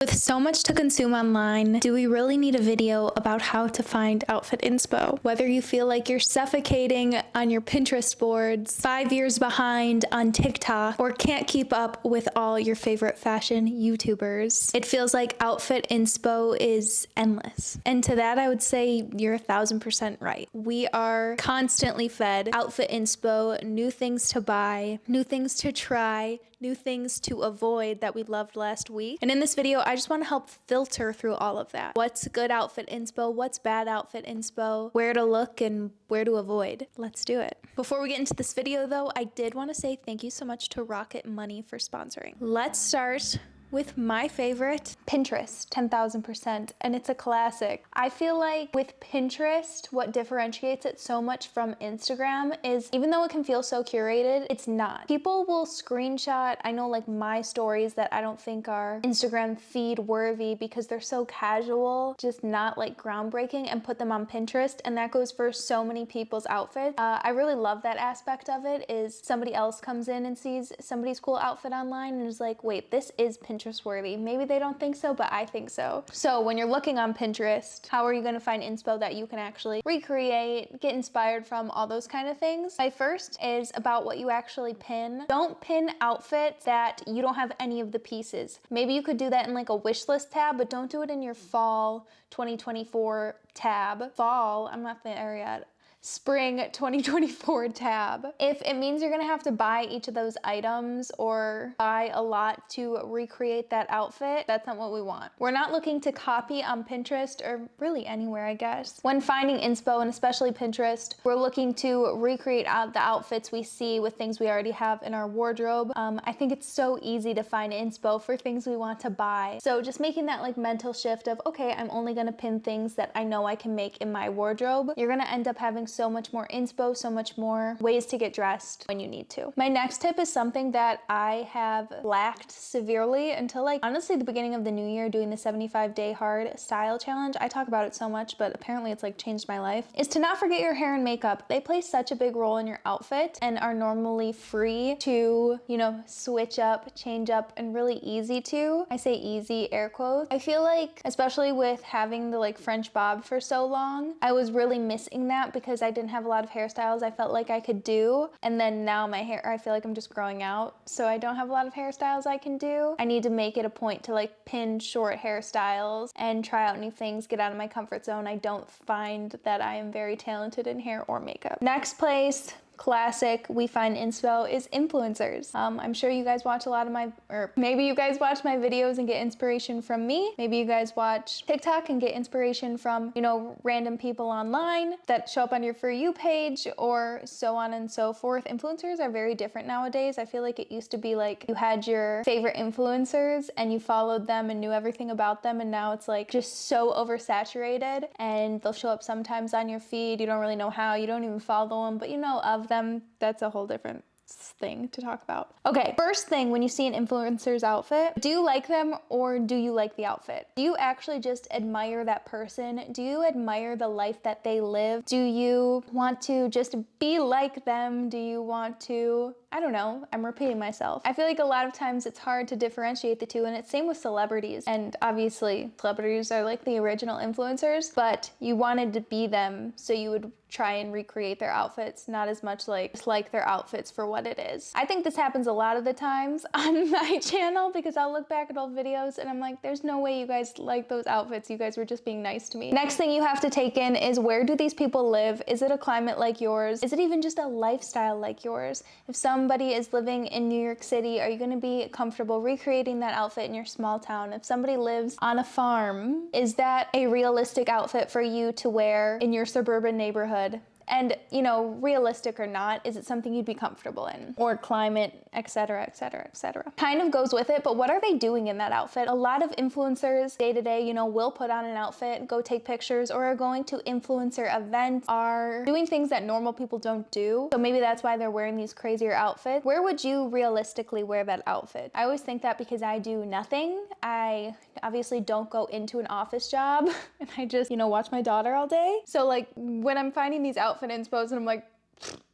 With so much to consume online, do we really need a video about how to find outfit inspo? Whether you feel like you're suffocating on your Pinterest boards, 5 years behind on TikTok, or can't keep up with all your favorite fashion YouTubers, it feels like outfit inspo is endless. And to that, I would say you're 1000% right. We are constantly fed outfit inspo, new things to buy, new things to try, new things to avoid that we loved last week. And in this video, I just want to help filter through all of that. What's good outfit inspo? What's bad outfit inspo? Where to look and where to avoid? Let's do it. Before we get into this video though, I did want to say thank you so much to Rocket Money for sponsoring. Let's start with my favorite, Pinterest, 10,000%, and it's a classic. I feel like with Pinterest, what differentiates it so much from Instagram is even though it can feel so curated, it's not. People will screenshot, I know like my stories that I don't think are Instagram feed worthy because they're so casual, just not like groundbreaking, and put them on Pinterest, and that goes for so many people's outfits. I really love that aspect of it, is somebody else comes in and sees somebody's cool outfit online and is like, wait, this is Pinterest worthy. Maybe they don't think so, but I think so. So when you're looking on Pinterest, how are you going to find inspo that you can actually recreate, get inspired from, all those kind of things? My first is about what you actually pin. Don't pin outfits that you don't have any of the pieces. Maybe you could do that in like a wish list tab, but don't do it in your fall 2024 tab. Fall, I'm not there yet. Spring 2024 tab. If it means you're gonna have to buy each of those items or buy a lot to recreate that outfit, that's not what we want. We're not looking to copy on Pinterest, or really anywhere, I guess. When finding inspo, and especially Pinterest, we're looking to recreate the outfits we see with things we already have in our wardrobe. I think it's so easy to find inspo for things we want to buy. So just making that like mental shift of, okay, I'm only gonna pin things that I know I can make in my wardrobe. You're gonna end up having so much more inspo, so much more ways to get dressed when you need to. My next tip is something that I have lacked severely until like honestly the beginning of the new year, doing the 75-day hard style challenge. I talk about it so much, but apparently it's like changed my life, is to not forget your hair and makeup. They play such a big role in your outfit and are normally free to, you know, switch up, change up, and really easy to. I say easy, air quotes. I feel like, especially with having the like French bob for so long, I was really missing that because I didn't have a lot of hairstyles I felt like I could do. And then now my hair, I feel like I'm just growing out, so I don't have a lot of hairstyles I can do. I need to make it a point to like pin short hairstyles and try out new things, get out of my comfort zone. I don't find that I am very talented in hair or makeup. Next place, classic we find inspo, is influencers. I'm sure you guys watch a lot of my, or maybe you guys watch my videos and get inspiration from me. Maybe you guys watch TikTok and get inspiration from, you know, random people online that show up on your For You page, or so on and so forth. Influencers are very different nowadays. I feel like it used to be like you had your favorite influencers and you followed them and knew everything about them, and now it's like just so oversaturated, and they'll show up sometimes on your feed. You don't really know how, you don't even follow them, but you know of them. That's a whole different thing to talk about. Okay, first thing, when you see an influencer's outfit, do you like them or do you like the outfit? Do you actually just admire that person? Do you admire the life that they live? Do you want to just be like them? Do you want to, I don't know, I'm repeating myself. I feel like a lot of times it's hard to differentiate the two, and it's same with celebrities. And obviously celebrities are like the original influencers, but you wanted to be them, so you would try and recreate their outfits, not as much like just like their outfits for what it is. I think this happens a lot of the times on my channel because I'll look back at old videos and I'm like, there's no way you guys like those outfits. You guys were just being nice to me. Next thing you have to take in is, where do these people live? Is it a climate like yours? Is it even just a lifestyle like yours? If somebody is living in New York City, are you gonna be comfortable recreating that outfit in your small town? If somebody lives on a farm, is that a realistic outfit for you to wear in your suburban neighborhood? And, you know, realistic or not, is it something you'd be comfortable in? Or climate, etc., etc., etc. Kind of goes with it, but what are they doing in that outfit? A lot of influencers day to day, you know, will put on an outfit, go take pictures, or are going to influencer events, are doing things that normal people don't do. So maybe that's why they're wearing these crazier outfits. Where would you realistically wear that outfit? I always think that because I do nothing. I obviously don't go into an office job and I just, you know, watch my daughter all day. So like when I'm finding these outfit inspos and I'm like,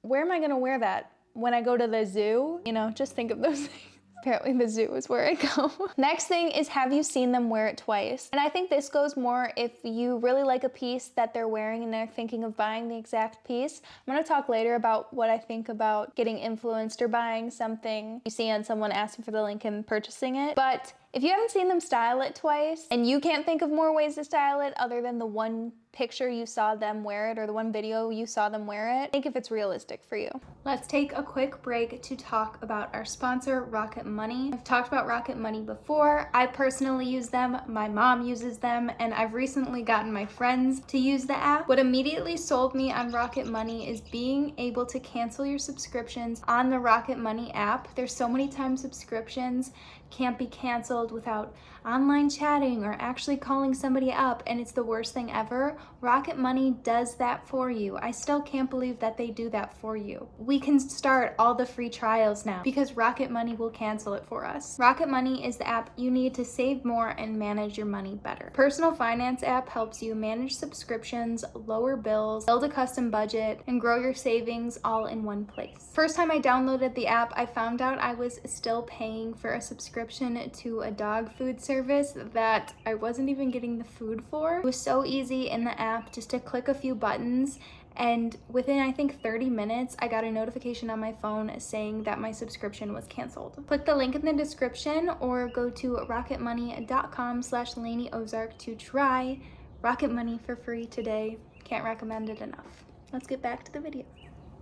where am I gonna wear that? When I go to the zoo? You know, just think of those things. Apparently the zoo is where I go. Next thing is, have you seen them wear it twice? And I think this goes more if you really like a piece that they're wearing and they're thinking of buying the exact piece. I'm gonna talk later about what I think about getting influenced or buying something you see on someone asking for the link and purchasing it. But if you haven't seen them style it twice and you can't think of more ways to style it other than the one picture you saw them wear it or the one video you saw them wear it, think if it's realistic for you. Let's take a quick break to talk about our sponsor, Rocket Money. I've talked about Rocket Money before. I personally use them, my mom uses them, and I've recently gotten my friends to use the app. What immediately sold me on Rocket Money is being able to cancel your subscriptions on the Rocket Money app. There's so many times subscriptions can't be canceled without online chatting or actually calling somebody up, and it's the worst thing ever. Rocket Money does that for you. I still can't believe that they do that for you. We can start all the free trials now because Rocket Money will cancel it for us. Rocket Money is the app you need to save more and manage your money better. Personal finance app helps you manage subscriptions, lower bills, build a custom budget, and grow your savings all in one place. First time I downloaded the app, I found out I was still paying for a subscription to a dog food service that I wasn't even getting the food for. It was so easy in the app just to click a few buttons, and within I think 30 minutes I got a notification on my phone saying that my subscription was canceled. Click the link in the description or go to rocketmoney.com/LanieOzark to try Rocket Money for free today. Can't recommend it enough. Let's get back to the video.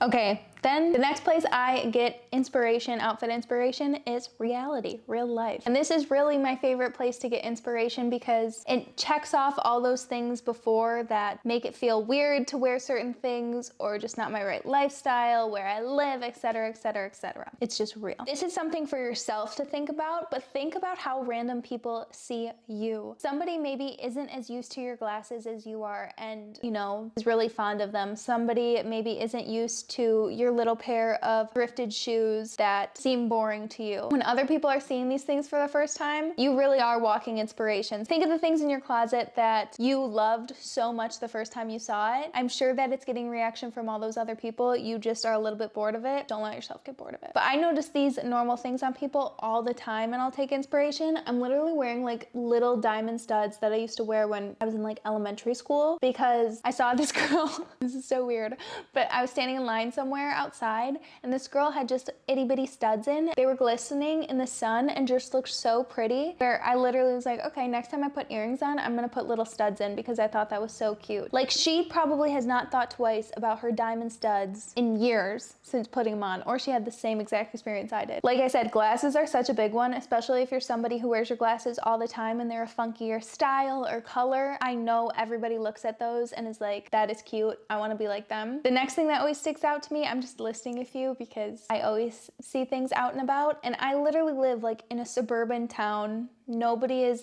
Okay, then the next place I get inspiration, outfit inspiration, is reality, real life. And this is really my favorite place to get inspiration because it checks off all those things before that make it feel weird to wear certain things or just not my right lifestyle, where I live, etc., etc., etc. It's just real. This is something for yourself to think about, but think about how random people see you. Somebody maybe isn't as used to your glasses as you are and, you know, is really fond of them. Somebody maybe isn't used to your little pair of thrifted shoes that seem boring to you. When other people are seeing these things for the first time, you really are walking inspiration. Think of the things in your closet that you loved so much the first time you saw it. I'm sure that it's getting reaction from all those other people. You just are a little bit bored of it. Don't let yourself get bored of it. But I notice these normal things on people all the time and I'll take inspiration. I'm literally wearing like little diamond studs that I used to wear when I was in like elementary school because I saw this girl, this is so weird, but I was standing in line somewhere outside and this girl had just itty bitty studs in. They were glistening in the sun and just looked so pretty, where I literally was like, okay, next time I put earrings on, I'm gonna put little studs in because I thought that was so cute. Like, she probably has not thought twice about her diamond studs in years since putting them on, or she had the same exact experience I did. Like I said, glasses are such a big one, especially if you're somebody who wears your glasses all the time and they're a funkier style or color. I know everybody looks at those and is like, that is cute, I want to be like them. The next thing that always sticks out to me, I'm just listing a few because I always see things out and about, and I literally live like in a suburban town. Nobody's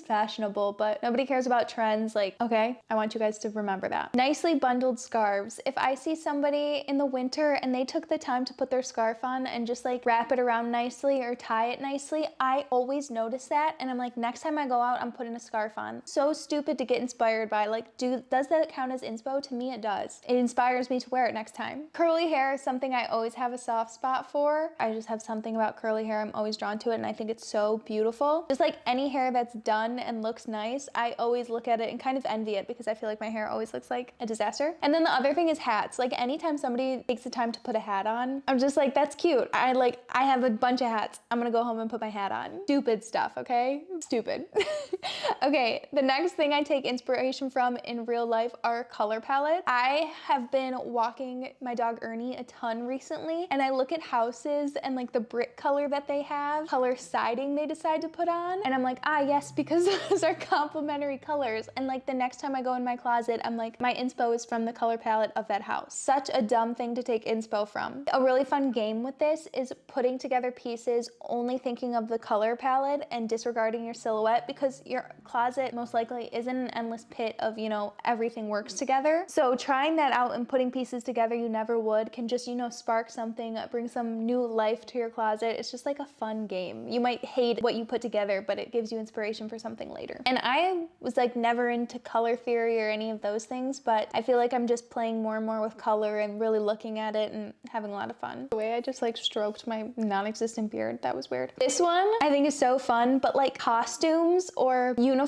fashionable, but nobody cares about trends. Like, okay, I want you guys to remember that. Nicely bundled scarves. If I see somebody in the winter and they took the time to put their scarf on and just like wrap it around nicely or tie it nicely, I always notice that, and I'm like, next time I go out, I'm putting a scarf on. So stupid to get inspired by. Like, does that count as inspo? To me, it does. It inspires me to wear it next time. Curly hair is something I always have a soft spot for. I just have something about curly hair. I'm always drawn to it, and I think it's so beautiful. Just like any hair that's done and looks nice, I always look at it and kind of envy it because I feel like my hair always looks like a disaster. And then the other thing is hats. Like, anytime somebody takes the time to put a hat on, I'm just like, that's cute. I have a bunch of hats. I'm gonna go home and put my hat on. Stupid stuff, okay? Stupid. Okay, the next thing I take inspiration from in real life are color palettes. I have been walking my dog Ernie a ton recently, and I look at houses and like the brick color that they have, color siding they decide to put on, and I'm like, ah, yes, because those are complementary colors. And like the next time I go in my closet, I'm like, my inspo is from the color palette of that house. Such a dumb thing to take inspo from. A really fun game with this is putting together pieces only thinking of the color palette and disregarding your silhouette, because your closet most likely isn't an endless pit of, you know, everything works together. So trying that out and putting pieces together you never would can just, you know, spark something, bring some new life to your closet. It's just like a fun game. You might hate what you put together, but it gives you inspiration for something later. And I was like never into color theory or any of those things, but I feel like I'm just playing more and more with color and really looking at it and having a lot of fun. The way I just like stroked my non-existent beard, that was weird. This one I think is so fun, but like costumes or uniforms,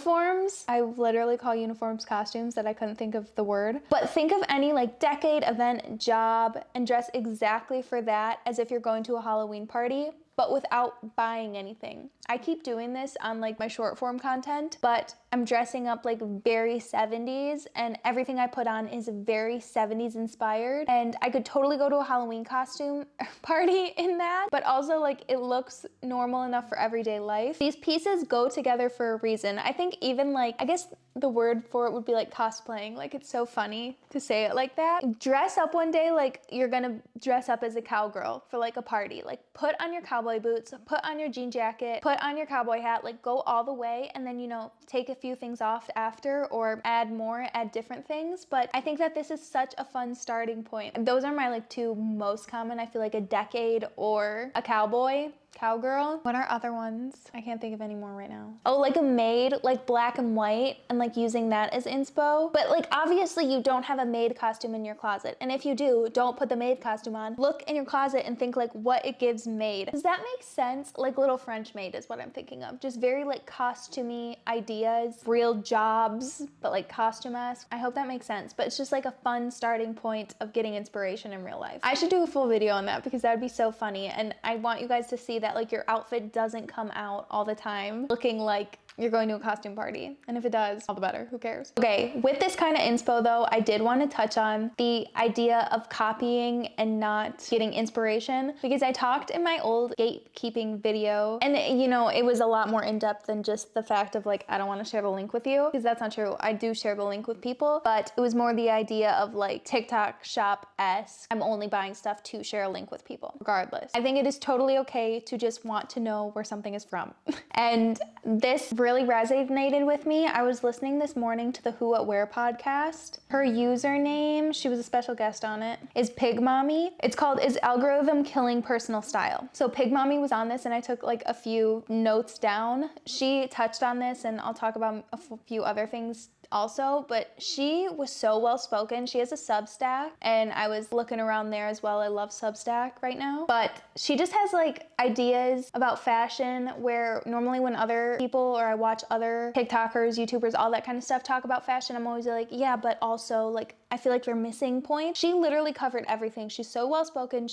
I literally call uniforms costumes that I couldn't think of the word, but think of any like decade, event, job, and dress exactly for that as if you're going to a Halloween party, but without buying anything. I keep doing this on like my short form content, but I'm dressing up like very 70s and everything I put on is very 70s inspired. And I could totally go to a Halloween costume party in that, but also like it looks normal enough for everyday life. These pieces go together for a reason. I think even like, I guess the word for it would be like cosplaying. Like it's so funny to say it like that. Dress up one day like you're gonna dress up as a cowgirl for like a party. Like put on your cowboy boots, put on your jean jacket, put on your cowboy hat, like go all the way, and then, you know, take a few things off after or add more, add different things. But I think that this is such a fun starting point. Those are my like two most common. I feel like a decade or a cowboy. Cowgirl. What are other ones? I can't think of any more right now. Oh, like a maid, like black and white, and like using that as inspo. But like obviously you don't have a maid costume in your closet. And if you do, don't put the maid costume on. Look in your closet and think like what it gives maid. Does that make sense? Like Little French Maid is what I'm thinking of. Just very like costumey ideas, real jobs, but like costume-esque. I hope that makes sense. But it's just like a fun starting point of getting inspiration in real life. I should do a full video on that because that would be so funny. And I want you guys to see that like your outfit doesn't come out all the time looking like you're going to a costume party. And if it does, all the better, who cares? Okay, with this kind of inspo though, I did want to touch on the idea of copying and not getting inspiration, because I talked in my old gatekeeping video and you know, it was a lot more in-depth than just the fact of like, I don't want to share the link with you, because that's not true. I do share the link with people, but it was more the idea of like TikTok shop-esque. I'm only buying stuff to share a link with people. Regardless, I think it is totally okay to just want to know where something is from. And this really resonated with me. I was listening this morning to the Who What Wear podcast. Her username, she was a special guest on it, is Pig Mommy. It's called Is Algorithm Killing Personal Style? So Pig Mommy was on this and I took like a few notes down. She touched on this and I'll talk about a few other things also, but she was so well spoken. She has a Substack and I was looking around there as well. I love Substack right now, but she just has like ideas about fashion where normally when other people or I watch other TikTokers, YouTubers, all that kind of stuff talk about fashion, I'm always like, yeah, but also like I feel like they're missing points. She literally covered everything. She's so well spoken.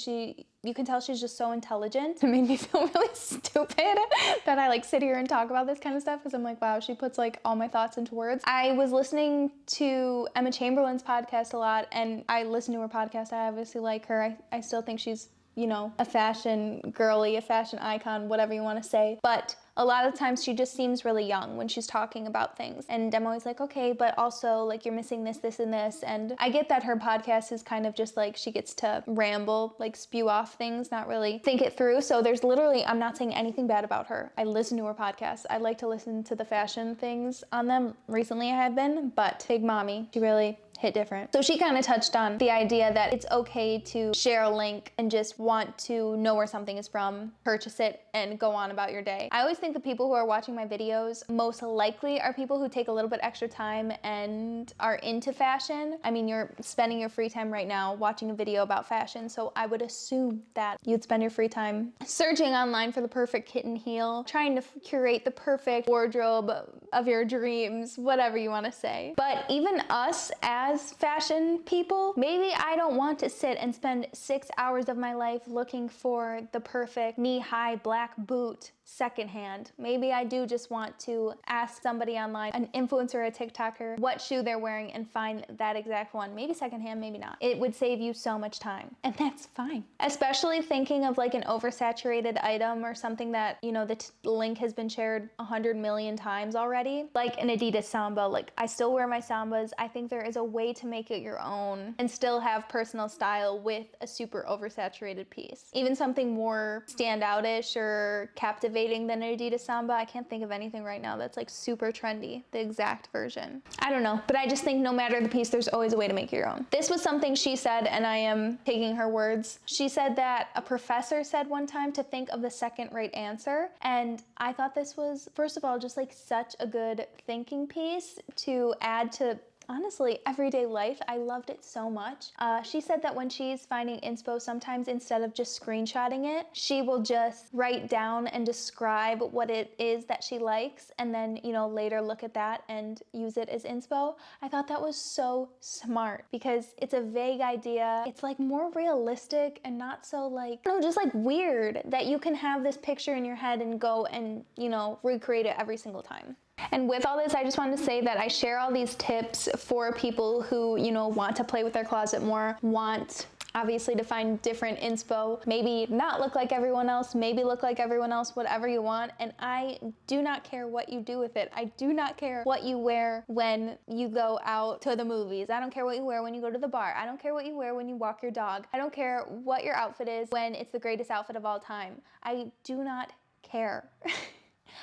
You can tell she's just so intelligent. It made me feel really stupid that I like sit here and talk about this kind of stuff because I'm like, wow, she puts like all my thoughts into words. I was listening to Emma Chamberlain's podcast a lot and I listen to her podcast. I obviously like her. I still think she's, you know, a fashion girly, a fashion icon, whatever you want to say. But a lot of times she just seems really young when she's talking about things. And I'm always like, okay, but also like you're missing this, this, and this. And I get that her podcast is kind of just like she gets to ramble, like spew off things, not really think it through. So there's literally, I'm not saying anything bad about her. I listen to her podcast. I like to listen to the fashion things on them. Recently I have been, but Big Mommy, she really hit different. So she kind of touched on the idea that it's okay to share a link and just want to know where something is from, purchase it, and go on about your day. I always think the people who are watching my videos most likely are people who take a little bit extra time and are into fashion. I mean, you're spending your free time right now watching a video about fashion, so I would assume that you'd spend your free time searching online for the perfect kitten heel, trying to curate the perfect wardrobe of your dreams, whatever you want to say. But even us as fashion people, maybe I don't want to sit and spend 6 hours of my life looking for the perfect knee-high black boot secondhand. Maybe I do just want to ask somebody online, an influencer, a TikToker, what shoe they're wearing and find that exact one. Maybe secondhand, maybe not. It would save you so much time, and that's fine. Especially thinking of like an oversaturated item or something that, you know, the link has been shared 100 million times already, like an Adidas Samba. Like I still wear my Sambas. I think there is a way to make it your own and still have personal style with a super oversaturated piece. Even something more standout-ish or captivating captivating than an Adidas Samba. I can't think of anything right now that's like super trendy, the exact version. I don't know, but I just think no matter the piece, there's always a way to make your own. This was something she said, and I am taking her words. She said that a professor said one time to think of the second right answer. And I thought this was, first of all, just like such a good thinking piece to add to honestly everyday life. I loved it so much. She said that when she's finding inspo, sometimes instead of just screenshotting it, she will just write down and describe what it is that she likes, and then, you know, later look at that and use it as inspo. I thought that was so smart because it's a vague idea. It's like more realistic and not so like, I don't know, just like weird that you can have this picture in your head and go and, you know, recreate it every single time. And with all this, I just wanted to say that I share all these tips for people who, you know, want to play with their closet more, want obviously to find different inspo, maybe not look like everyone else, maybe look like everyone else, whatever you want. And I do not care what you do with it. I do not care what you wear when you go out to the movies. I don't care what you wear when you go to the bar. I don't care what you wear when you walk your dog. I don't care what your outfit is when it's the greatest outfit of all time. I do not care.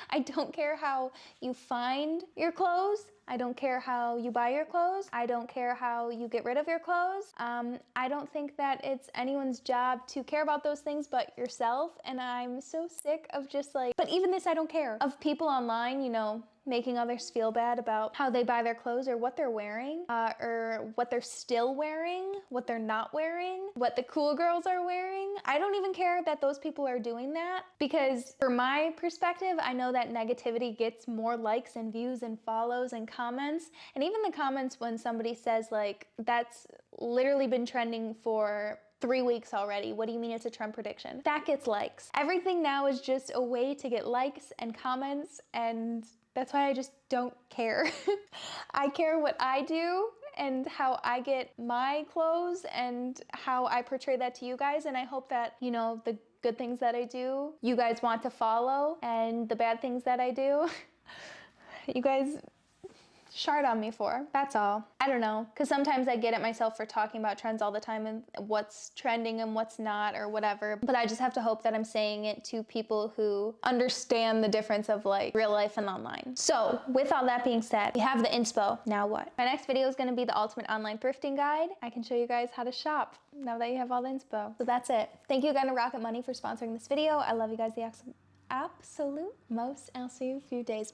I don't care how you find your clothes. I don't care how you buy your clothes. I don't care how you get rid of your clothes. I don't think that it's anyone's job to care about those things but yourself. And I'm so sick of just like, but even this, I don't care, of people online, you know, making others feel bad about how they buy their clothes or what they're wearing, or what they're still wearing, what they're not wearing, what the cool girls are wearing. I don't even care that those people are doing that, because from my perspective, I know that negativity gets more likes and views and follows and comments. And even the comments when somebody says like, that's literally been trending for 3 weeks already. What do you mean it's a trend prediction? That gets likes. Everything now is just a way to get likes and comments, and that's why I just don't care. I care what I do and how I get my clothes and how I portray that to you guys. And I hope that, you know, the good things that I do, you guys want to follow, and the bad things that I do, you guys shard on me for. That's all. I don't know, because sometimes I get at myself for talking about trends all the time and what's trending and what's not or whatever, but I just have to hope that I'm saying it to people who understand the difference of like real life and online. So with all that being said, we have the inspo. Now what? My next video is going to be the ultimate online thrifting guide. I can show you guys how to shop now that you have all the inspo. So that's it. Thank you again to Rocket Money for sponsoring this video. I love you guys the absolute most. I'll see you in a few days.